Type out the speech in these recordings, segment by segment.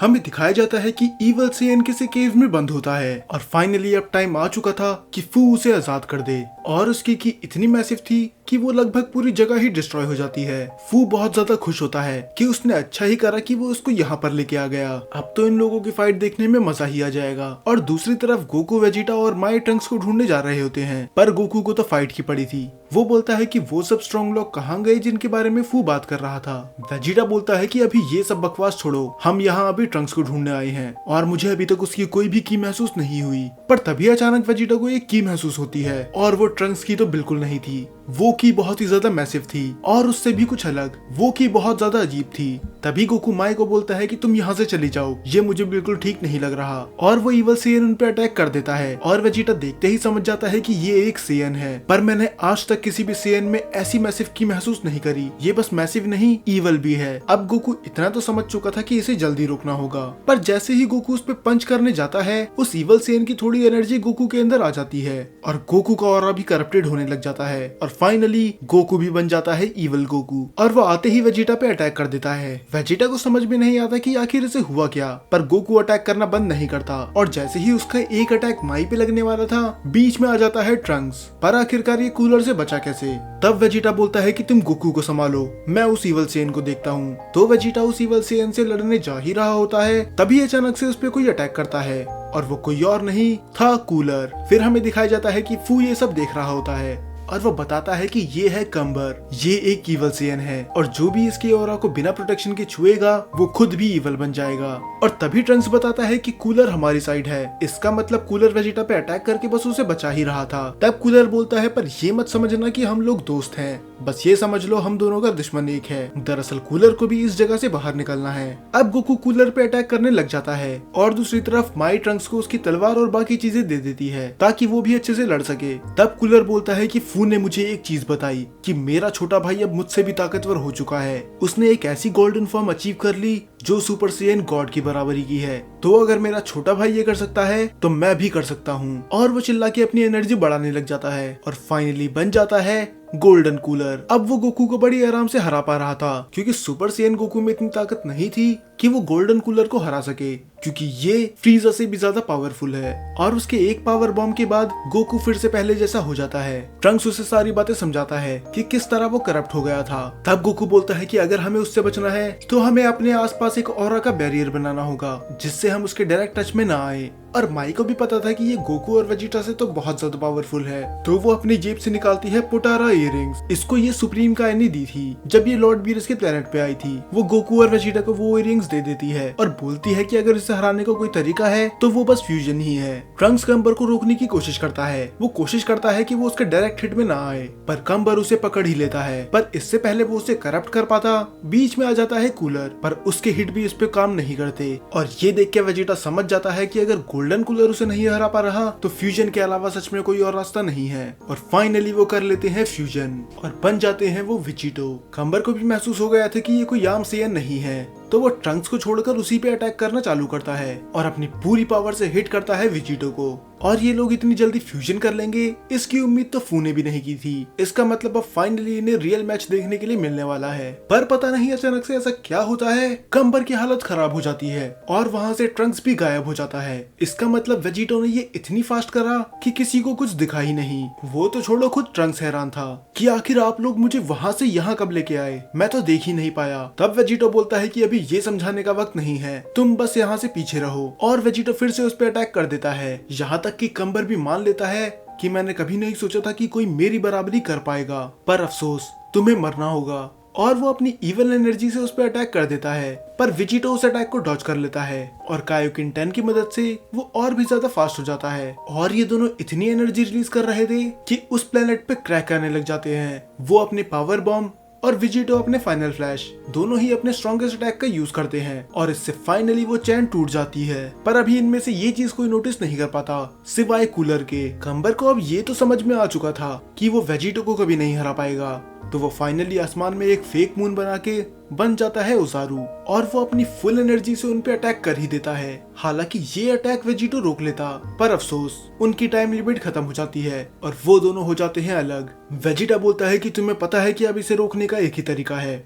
हमें दिखाया जाता है कि ईवल सेयन किसी केव में बंद होता है और फाइनली अब टाइम आ चुका था कि फू उसे आजाद कर दे और उसकी की इतनी मैसिव थी कि वो लगभग पूरी जगह ही डिस्ट्रॉय हो जाती है। फू बहुत ज्यादा खुश होता है कि उसने अच्छा ही करा कि वो उसको यहाँ पर लेके आ गया। अब तो इन लोगों की फाइट देखने में मजा ही आ जाएगा। और दूसरी तरफ गोकू वेजिटा और माई ट्रंक्स को ढूंढने जा रहे होते हैं, पर गोकू को तो फाइट की पड़ी थी। वो बोलता है कि वो सब स्ट्रॉन्ग लोग कहाँ गए जिनके बारे में फू बात कर रहा था। वेजिटा बोलता है कि अभी ये सब बकवास छोड़ो, हम यहाँ अभी ट्रंक्स को ढूंढने आए हैं और मुझे अभी तक उसकी कोई भी की महसूस नहीं हुई। पर तभी अचानक वेजिटा को एक की महसूस होती है और वो ट्रंक्स की तो बिल्कुल नहीं थी। वो की बहुत ही ज्यादा मैसिव थी और उससे भी कुछ अलग। वो की बहुत ज्यादा अजीब थी। तभी गोकू माई को बोलता है कि तुम यहाँ से चली जाओ, ये मुझे बिल्कुल ठीक नहीं लग रहा। और वो ईवल सेयन उन पे अटैक कर देता है और वेजिटा देखते ही समझ जाता है कि ये एक सेयन है। पर मैंने आज तक किसी भी सेयन में ऐसी मैसिव की महसूस नहीं करी। ये बस मैसिव नहीं, ईवल भी है। अब गोकू इतना तो समझ चुका था कि इसे जल्दी रोकना होगा। पर जैसे ही गोकू उस पे पंच करने जाता है, उस ईवल सेयन की थोड़ी एनर्जी गोकू के अंदर आ जाती है और गोकू का ऑरा भी करप्टेड होने लग जाता है और फाइनली गोकू भी बन जाता है ईवल गोकू। और वो आते ही वेजिटा पे अटैक कर देता है। वेजिटा को समझ में नहीं आता कि आखिर इसे हुआ क्या, पर गोकू अटैक करना बंद नहीं करता और जैसे ही उसका एक अटैक माई पे लगने वाला था, बीच में आ जाता है ट्रंक्स। पर आखिरकार ये कूलर से बचा कैसे? तब वेजिटा बोलता है कि तुम गोकू को संभालो, मैं उस ईवल सेयन को देखता हूँ। तो वेजिटा उस ईवल सेयन से लड़ने जा ही रहा होता है, तभी अचानक से उस पे कोई अटैक करता है और वो कोई और नहीं था, कूलर। फिर हमें दिखाया जाता है कि फू ये सब देख रहा होता है और वो बताता है कि ये है कंबर, ये एक ईवल सेयन है और जो भी इसकी ऑरा को बिना प्रोटेक्शन के छुएगा वो खुद भी ईवल बन जाएगा। और तभी ट्रंक्स बताता है कि कूलर हमारी साइड है। इसका मतलब कूलर वेजिटा पे अटैक करके बस उसे बचा ही रहा था। तब कूलर बोलता है, पर ये मत समझना कि हम लोग दोस्त हैं, बस ये समझ लो हम दोनों का दुश्मन एक है। दरअसल कूलर को भी इस जगह से बाहर निकलना है। अब गोकू कूलर पे अटैक करने लग जाता है और दूसरी तरफ माई ट्रंक्स को उसकी तलवार और बाकी चीजें दे देती है ताकि वो भी अच्छे से लड़ सके। तब कूलर बोलता है कि फू ने मुझे एक चीज बताई कि मेरा छोटा भाई अब मुझसे भी ताकतवर हो चुका है। उसने एक ऐसी गोल्डन फॉर्म अचीव कर ली जो सुपर सेयन गॉड की बराबरी की है। तो अगर मेरा छोटा भाई ये कर सकता है तो मैं भी कर सकता हूँ। और वो चिल्ला के अपनी एनर्जी बढ़ाने लग जाता है और फाइनली बन जाता है गोल्डन कूलर। अब वो गोकू को बड़ी आराम से हरा पा रहा था क्योंकि सुपर सेयन गोकू में इतनी ताकत नहीं थी कि वो गोल्डन कूलर को हरा सके, क्योंकि ये फ्रीजर से भी ज्यादा पावरफुल है। और उसके एक पावर बॉम्ब के बाद गोकू फिर से पहले जैसा हो जाता है। ट्रंक्स उसे सारी बातें समझाता है कि किस तरह वो करप्ट हो गया था। तब गोकू बोलता है कि अगर हमें उससे बचना है तो हमें अपने आसपास एक ऑरा का बैरियर बनाना होगा जिससे हम उसके डायरेक्ट टच में ना आए। और माई को भी पता था कि ये गोकू और वेजिटा से तो बहुत ज्यादा पावरफुल है, तो वो अपनी जेब से निकालती है पोटारा इयररिंग्स। इसको ये सुप्रीम का एनी दी थी जब ये लॉर्ड बीरस के प्लेनेट पे आई थी। वो गोकू और वेजिटा को वो इयररिंग्स दे देती है और बोलती है कि अगर इसे हराने का कोई तरीका है तो वो बस फ्यूजन ही है। ट्रंक्स कंबर को रोकने की कोशिश करता है। वो कोशिश करता है कि वो उसके डायरेक्ट हिट में ना आए, पर कंबर उसे पकड़ ही लेता है। पर इससे पहले वो उसे करप्ट कर पाता, बीच में आ जाता है कूलर, पर उसके हिट भी इस पे काम नहीं करते। और ये देख के वेजिटा समझ जाता है कि अगर गोल्डन कूलर उसे नहीं हरा पा रहा तो फ्यूजन के अलावा सच में कोई और रास्ता नहीं है। और फाइनली वो कर लेते हैं फ्यूजन और बन जाते हैं वो विजिटो। कंबर को भी महसूस हो गया था कि ये कोई आम सेयन नहीं है, तो वो ट्रंक्स को छोड़कर उसी पे अटैक करना चालू करता है और अपनी पूरी पावर से हिट करता है विजिटो को। और ये लोग इतनी जल्दी फ्यूजन कर लेंगे इसकी उम्मीद तो फू ने भी नहीं की थी। इसका मतलब अब फाइनली इन्हें रियल मैच देखने के लिए मिलने वाला है। पर पता नहीं अचानक से ऐसा क्या होता है, कंबर की हालत खराब हो जाती है और वहाँ से ट्रंक्स भी गायब हो जाता है। इसका मतलब वेजिटो ने ये इतनी फास्ट करा कि किसी को कुछ दिखा ही नहीं। वो तो छोड़ो, खुद ट्रंक्स हैरान था कि आखिर आप लोग मुझे वहाँ से यहाँ कब लेके आए, मैं तो देख ही नहीं पाया। तब वेजिटो बोलता है कि अभी ये समझाने का वक्त नहीं है, तुम बस यहाँ से पीछे रहो। और वेजिटो फिर से उस पर अटैक कर देता है, यहाँ तक कि कंबर भी मान लेता है कि मैंने कभी नहीं सोचा था कि कोई मेरी बराबरी कर पाएगा, पर अफसोस तुम्हें मरना होगा। और वो अपनी इवल एनर्जी से उस पर अटैक कर देता है, पर विजिटो उस अटैक को डॉज कर लेता है और कायोकिन 10 की मदद से वो और भी ज्यादा फास्ट हो जाता है। और ये दोनों इतनी एनर्जी रिलीज कर रहे थे कि उस प्लेनेट पे क्रैक करने लग जाते हैं। वो अपने पावर बॉम्ब और विजिटो अपने फाइनल फ्लैश दोनों ही अपने स्ट्रॉन्गेस्ट अटैक का यूज करते हैं और इससे फाइनली वो चैन टूट जाती है। पर अभी इनमें से ये चीज कोई नोटिस नहीं कर पाता सिवाय कूलर के। कंबर को अब ये तो समझ में आ चुका था कि वो वेजिटो को कभी नहीं हरा पाएगा, तो वो फाइनली आसमान में एक फेक मून बना के बन जाता है ओजारू और वो अपनी फुल एनर्जी से उन पे अटैक कर ही देता है। हालांकि ये अटैक वेजिटो रोक लेता, पर अफसोस उनकी टाइम लिमिट खत्म हो जाती है और वो दोनों हो जाते हैं अलग। वेजिटा बोलता है कि तुम्हें पता है कि अब इसे रोकने का एक ही तरीका है,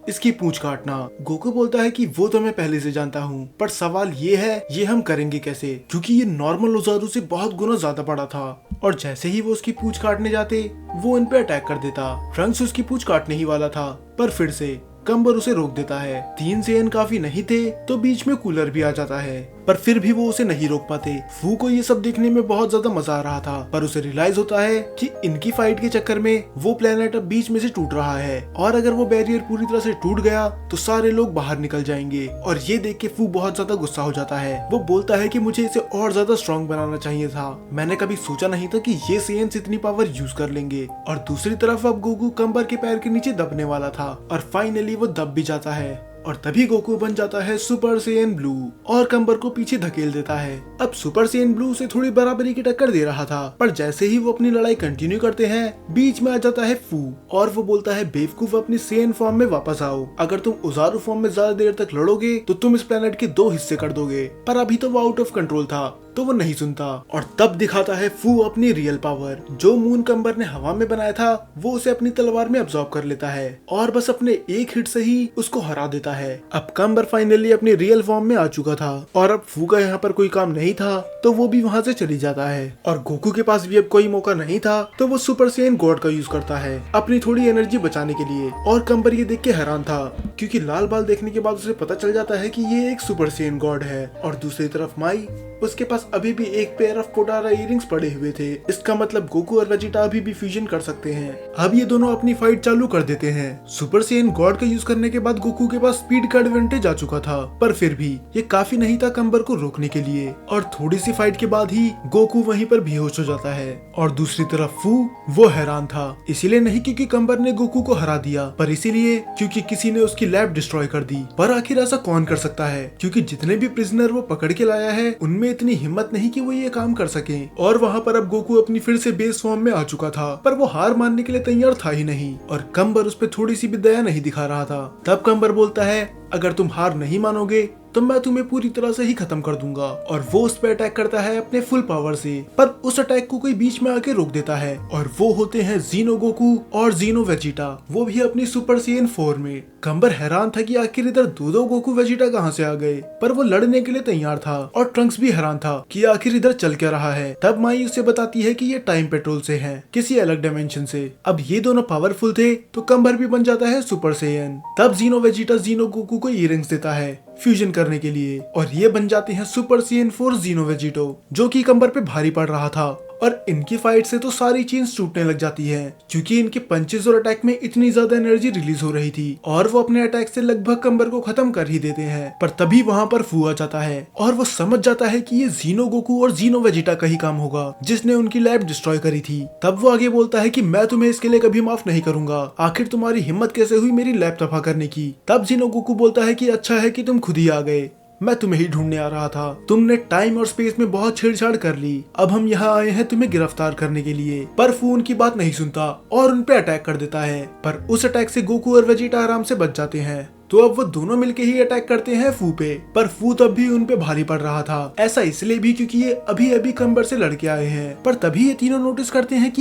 इसकी पूंछ काटना। गोकू बोलता है कि वो तो मैं पहले से जानता हूँ, पर सवाल ये है ये हम करेंगे कैसे, क्योंकि ये नॉर्मल ओजारू से बहुत गुना ज्यादा बड़ा था। और जैसे ही वो उसकी पूंछ काटने जाते वो इन पे अटैक कर देता। ट्रंक्स उसकी पूंछ काटने ही वाला था, पर फिर से कम्बर उसे रोक देता है। 3 सेयन काफी नहीं थे तो बीच में कूलर भी आ जाता है, पर फिर भी वो उसे नहीं रोक पाते। फू को ये सब देखने में बहुत ज्यादा मजा आ रहा था, पर उसे रियलाइज होता है कि इनकी फाइट के चक्कर में वो प्लेनेट अब बीच में से टूट रहा है, और अगर वो बैरियर पूरी तरह से टूट गया तो सारे लोग बाहर निकल जाएंगे। और ये देख के फू बहुत ज्यादा गुस्सा हो जाता है। वो बोलता है कि मुझे इसे और ज्यादा स्ट्रॉन्ग बनाना चाहिए था, मैंने कभी सोचा नहीं था कि ये सेयन्स इतनी पावर यूज कर लेंगे। और दूसरी तरफ अब गोकू कम्बर के पैर के नीचे दबने वाला था, और फाइनली वो दब भी जाता है। और तभी गोकू बन जाता है सुपर सेयन ब्लू और कम्बर को पीछे धकेल देता है। अब सुपर सेयन ब्लू से थोड़ी बराबरी की टक्कर दे रहा था, पर जैसे ही वो अपनी लड़ाई कंटिन्यू करते हैं बीच में आ जाता है फू, और वो बोलता है बेवकूफ अपनी सेयन फॉर्म में वापस आओ, अगर तुम ओजारू फॉर्म में ज्यादा देर तक लड़ोगे तो तुम इस प्लेनेट के 2 हिस्से कर दोगे। पर अभी तो वो आउट ऑफ कंट्रोल था तो वो नहीं सुनता, और तब दिखाता है फू अपनी रियल पावर। जो मून कम्बर ने हवा में बनाया था वो उसे अपनी तलवार में अब्सॉर्ब कर लेता है, और बस अपने एक हिट से ही उसको हरा देता है। अब कम्बर फाइनली अपनी रियल फॉर्म में आ चुका था, और अब फू का यहाँ पर कोई काम नहीं था तो वो भी वहाँ से चली जाता है। और गोकू के पास भी अब कोई मौका नहीं था तो वो सुपर सेयन गॉड का यूज करता है अपनी थोड़ी एनर्जी बचाने के लिए। और कम्बर ये देख के हैरान था, क्योंकि लाल बाल देखने के बाद उसे पता चल जाता है कि ये एक सुपर सेयन गॉड है। और दूसरी तरफ माई, उसके पास अभी भी एक पेयर ऑफ पोटारा इयररिंग्स पड़े हुए थे। इसका मतलब गोकू और वेजिटा अभी भी फ्यूजन कर सकते हैं। अब ये दोनों अपनी फाइट चालू कर देते हैं। सुपर सेयन गॉड का यूज करने के बाद गोकू के पास स्पीड का एडवांटेज आ चुका था, पर फिर भी ये काफी नहीं था कम्बर को रोकने के लिए। और थोड़ी सी फाइट के बाद ही गोकू वहीं पर बेहोश हो जाता है। और दूसरी तरफ फू, वो हैरान था, इसीलिए नहीं क्योंकि कम्बर ने गोकू को हरा दिया, पर इसीलिए क्योंकि किसी ने उसकी लैब डिस्ट्रॉय कर दी। पर आखिर ऐसा कौन कर सकता है, क्योंकि जितने भी प्रिजनर वो पकड़ के लाया है उनमें इतनी हिम्मत नहीं कि वो ये काम कर सके। और वहाँ पर अब गोकू अपनी फिर से बेस फॉर्म में आ चुका था, पर वो हार मानने के लिए तैयार था ही नहीं, और कम्बर उस पर थोड़ी सी भी दया नहीं दिखा रहा था। तब कम्बर बोलता है अगर तुम हार नहीं मानोगे तो मैं तुम्हें पूरी तरह से ही खत्म कर दूंगा। और वो उस पर अटैक करता है अपने फुल पावर से, पर उस अटैक को कोई बीच में आके रोक देता है, और वो होते हैं जीनो गोकू और जीनो वेजिटा, वो भी अपनी सुपर सेयन 4 में। कम्बर हैरान था कि आखिर इधर दो गोकू वेजिटा कहाँ से आ गए, पर वो लड़ने के लिए तैयार था। और ट्रंक्स भी हैरान था कि आखिर इधर चल क्या रहा है। तब माई उसे बताती है कि ये टाइम पेट्रोल से है, किसी अलग डायमेंशन से। अब ये दोनों पावरफुल थे तो कम्बर भी बन जाता है सुपर सेयन। तब जीनो वेजिटा जीनो गोकू को इयररिंग्स देता है फ्यूजन करने के लिए, और ये बन जाते हैं सुपर सेयन 4 जीनो वेजिटो, जो कि कम्बर पे भारी पड़ रहा था। और इनकी फाइट से तो सारी चीज टूटने लग जाती है, क्योंकि इनके पंचेस और अटैक में इतनी ज्यादा एनर्जी रिलीज हो रही थी, और वो अपने अटैक से लगभग कम्बर को खत्म कर ही देते हैं। पर तभी वहाँ पर फू आ जाता है, और वो समझ जाता है कि ये जीनो गोकू और जीनो वेजिटा का ही काम होगा जिसने उनकी लैब डिस्ट्रॉय करी थी। तब वो आगे बोलता है कि मैं तुम्हें इसके लिए कभी माफ नहीं करूंगा, आखिर तुम्हारी हिम्मत कैसे हुई मेरी लैब तबाह करने की। तब जीनो गोकू बोलता है कि अच्छा है कि तुम खुद ही आ गए, मैं तुम्हें ही ढूंढने आ रहा था, तुमने टाइम और स्पेस में बहुत छेड़छाड़ कर ली, अब हम यहाँ आए हैं तुम्हें गिरफ्तार करने के लिए। पर फू उनकी बात नहीं सुनता और उन पे अटैक कर देता है, पर उस अटैक से गोकू और वेजिटा आराम से बच जाते हैं। तो अब वो दोनों मिलके ही अटैक करते हैं फू पे, पर फू तब भी उन पे भारी पड़ रहा था, ऐसा इसलिए भी क्योंकि ये अभी अभी कम्बर से लड़के आए हैं। पर तभी ये तीनों नोटिस करते हैं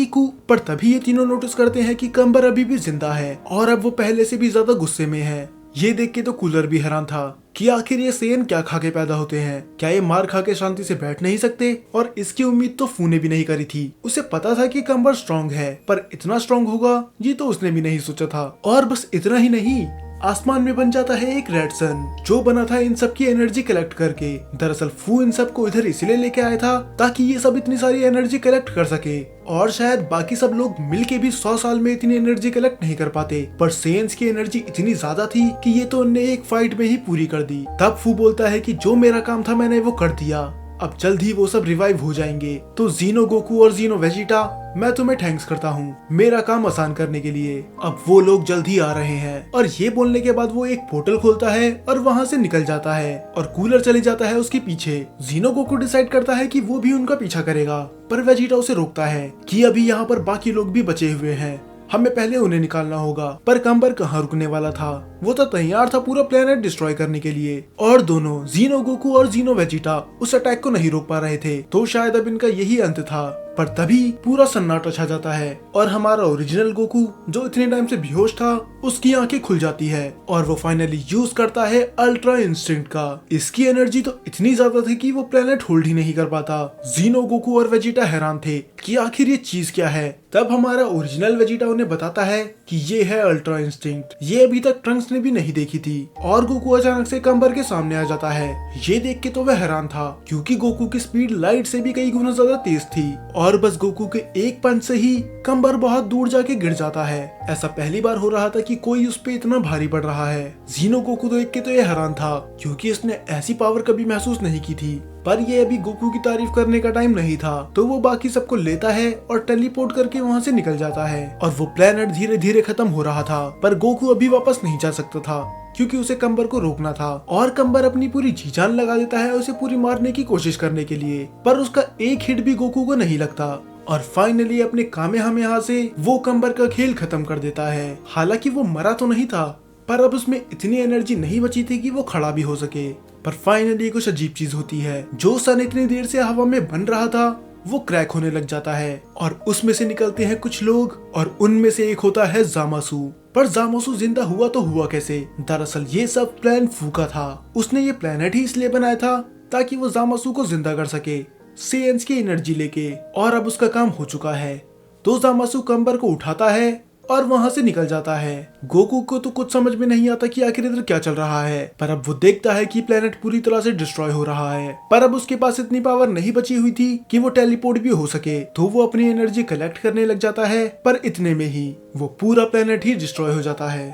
कि कम्बर अभी भी जिंदा है, और अब वो पहले से भी ज्यादा गुस्से में है। ये देख के तो कूलर भी हैरान था कि आखिर ये सेयन क्या खा के पैदा होते हैं, क्या ये मार खा के शांति से बैठ नहीं सकते। और इसकी उम्मीद तो फू ने भी नहीं करी थी, उसे पता था कि कम्बर स्ट्रॉन्ग है, पर इतना स्ट्रॉन्ग होगा ये तो उसने भी नहीं सोचा था। और बस इतना ही नहीं, आसमान में बन जाता है एक रेड सन, जो बना था इन सब की एनर्जी कलेक्ट करके। दरअसल फू इन सब को इधर इसलिए लेके आया था ताकि ये सब इतनी सारी एनर्जी कलेक्ट कर सके, और शायद बाकी सब लोग मिलके भी 100 साल में इतनी एनर्जी कलेक्ट नहीं कर पाते, पर सेयन्स की एनर्जी इतनी ज्यादा थी कि ये तो उनने एक फाइट में ही पूरी कर दी। तब फू बोलता है कि जो मेरा काम था मैंने वो कर दिया, अब जल्द ही वो सब रिवाइव हो जाएंगे। तो जीनो गोकू और जीनो वेजिटा, मैं तुम्हें थैंक्स करता हूँ मेरा काम आसान करने के लिए, अब वो लोग जल्द ही आ रहे हैं। और ये बोलने के बाद वो एक पोर्टल खोलता है और वहाँ से निकल जाता है, और कूलर चले जाता है उसके पीछे। जीनो गोकू डिसाइड करता है कि वो भी उनका पीछा करेगा, पर वेजिटा उसे रोकता है कि अभी यहाँ पर बाकी लोग भी बचे हुए हैं, हमें पहले उन्हें निकालना होगा। पर कम्बर कहाँ रुकने वाला था, वो तो तैयार था पूरा प्लेनेट डिस्ट्रॉय करने के लिए। और दोनों जीनो गोकू और जीनो वेजिटा उस अटैक को नहीं रोक पा रहे थे, तो शायद अब इनका यही अंत था। पर तभी पूरा सन्नाटा छा जाता है और हमारा ओरिजिनल गोकू जो इतने टाइम से बेहोश था उसकी आंखें खुल जाती है और वो फाइनली यूज करता है अल्ट्रा इंस्टिंक्ट का। इसकी एनर्जी तो इतनी ज्यादा थी कि वो प्लेनेट होल्ड ही नहीं कर पाता। जीनो, गोकू और वेजिटा हैरान थे कि आखिर ये चीज क्या है। तब हमारा ओरिजिनल वेजिटा उन्हें बताता है कि ये है अल्ट्रा इंस्टिंक्ट, ये अभी तक ट्रंक्स ने भी नहीं देखी थी। और गोकू अचानक से कंबर के सामने आ जाता है। ये देख के तो वह हैरान था क्योंकि गोकू की स्पीड लाइट से भी कई गुना ज्यादा तेज थी और बस गोकू के एक पंच से ही कंबर बहुत दूर जाके गिर जाता है। ऐसा पहली बार हो रहा था कि कोई उस पे इतना भारी पड़ रहा है। जीनो गोकू देख के तो ये हैरान था क्योंकि इसने ऐसी पावर कभी महसूस नहीं की थी। पर ये अभी गोकू की तारीफ करने का टाइम नहीं था, तो वो बाकी सबको लेता है और टेलीपोर्ट करके वहाँ से निकल जाता है। और वो प्लेनेट धीरे धीरे खत्म हो रहा था, पर गोकू अभी वापस नहीं जा सकता था क्योंकि उसे कंबर को रोकना था। और कंबर अपनी पूरी जी जान लगा देता है उसे पूरी मारने की कोशिश करने के लिए, पर उसका एक हिट भी गोकू को नहीं लगता। और फाइनली अपने कामेहामेहा से वो कंबर का खेल खत्म कर देता है। हालांकि वो मरा तो नहीं था, पर अब उसमें इतनी एनर्जी नहीं बची थी कि वो खड़ा भी हो सके। पर फाइनली कुछ अजीब चीज होती है। जो सन इतनी देर से हवा में बन रहा था वो क्रैक होने लग जाता है और उसमें से निकलते हैं कुछ लोग और उनमें से एक होता है जामासू। पर जामासू जिंदा हुआ तो हुआ कैसे? दरअसल ये सब प्लान फू का था। उसने ये प्लेनेट ही इसलिए बनाया था ताकि वो जामासू को जिंदा कर सके सेयंस की एनर्जी लेके। और अब उसका काम हो चुका है, तो जामासू कंबर को उठाता है और वहां से निकल जाता है। गोकू को तो कुछ समझ में नहीं आता कि आखिर इधर क्या चल रहा है, पर अब वो देखता है कि प्लेनेट पूरी तरह से डिस्ट्रॉय हो रहा है। पर अब उसके पास इतनी पावर नहीं बची हुई थी कि वो टेलीपोर्ट भी हो सके, तो वो अपनी एनर्जी कलेक्ट करने लग जाता है। पर इतने में ही वो पूरा प्लेनेट ही डिस्ट्रॉय हो जाता है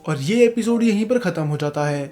और ये एपिसोड यहीं पर खत्म हो जाता है।